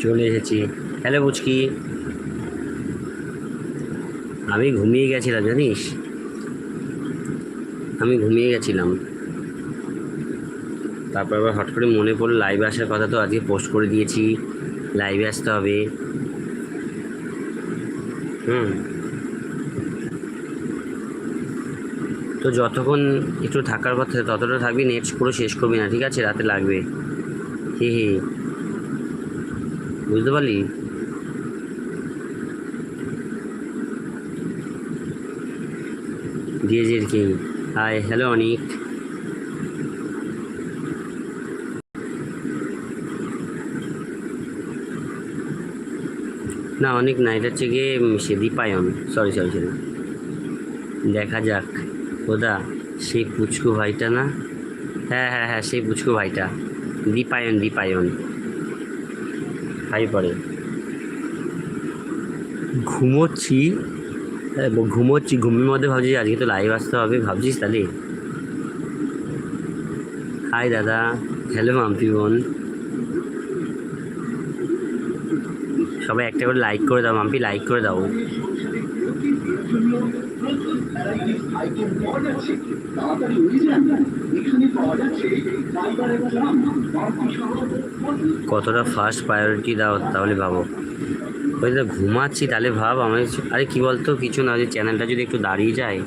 চলে এসেছি। হ্যালো বুচকি, আমি ঘুমিয়ে গেছিলাম জানিস, আমি ঘুমিয়ে গেছিলাম। তারপর আবার হট করে মনে পড়লো লাইভে আসার কথা, তো আজকে পোস্ট করে দিয়েছি লাইভে আসতে হবে। হুম, তো যতক্ষণ একটু থাকার কথা ততটা থাকবি, নেট পুরো শেষ করবি না, ঠিক আছে? রাতে লাগবে। হি হি, বুঝতে পারলি? ডিএজির কিং, হাই, হ্যালো অনিক। না অনেক না, এটা হচ্ছে গিয়ে সে দীপায়ন, সরি সরি সরি। দেখা যাক ওদা, সেই পুচকু ভাইটা না? হ্যাঁ হ্যাঁ হ্যাঁ, সেই পুচকু ভাইটা, দীপায়ন দীপায়ন। হাই পড়ে, ঘুমোচ্ছি। ঘুমোচ্ছি, ঘুমের মধ্যে ভাবছি আজকে তো লাইভ আসতে হবে, ভাবছিস তাহলে? হাই দাদা, হ্যালো মাম্পি বোন। সবাই একটা করে লাইক করে দাও, মাম্পি লাইক করে দাও। কতটা ফার্স্ট প্রায়োরিটি দাও তাহলে ভাবো। ওই তো ঘুমাচ্ছি, তাহলে ভাব আমি। আরে কি বলতো, কিছু না, যে চ্যানেলটা যদি একটু দাঁড়িয়ে যায়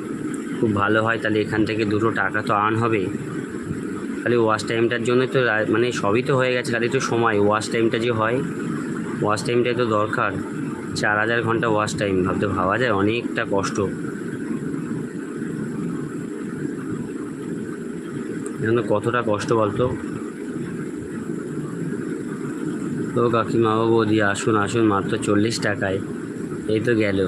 খুব ভালো হয়, তাহলে এখান থেকে দুটো টাকা তো আর্ন হবে। খালি ওয়াচ টাইমটার জন্য তো মানে সবই তো হয়ে গেছে, খালি একটু সময়, ওয়াচ টাইমটা যে হয়, ওয়াচ টাইমটাই তো দরকার। 4000 ঘন্টা ওয়াচ টাইম, ভাবতে ভাবা যায় অনেকটা কষ্ট। এখন কতটা কষ্ট বলতো। তো কাকিমা ও বৌদি, আসুন আসুন, মাত্র 40 টাকায়, এই তো গেল।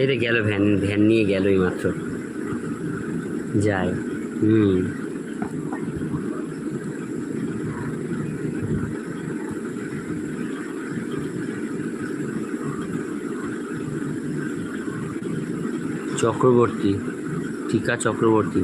এই তো গেল, ভ্যান ভ্যান নিয়ে গেল এই মাত্র, যায়। হুম, চক্রবর্তী, টিকা চক্রবর্তী।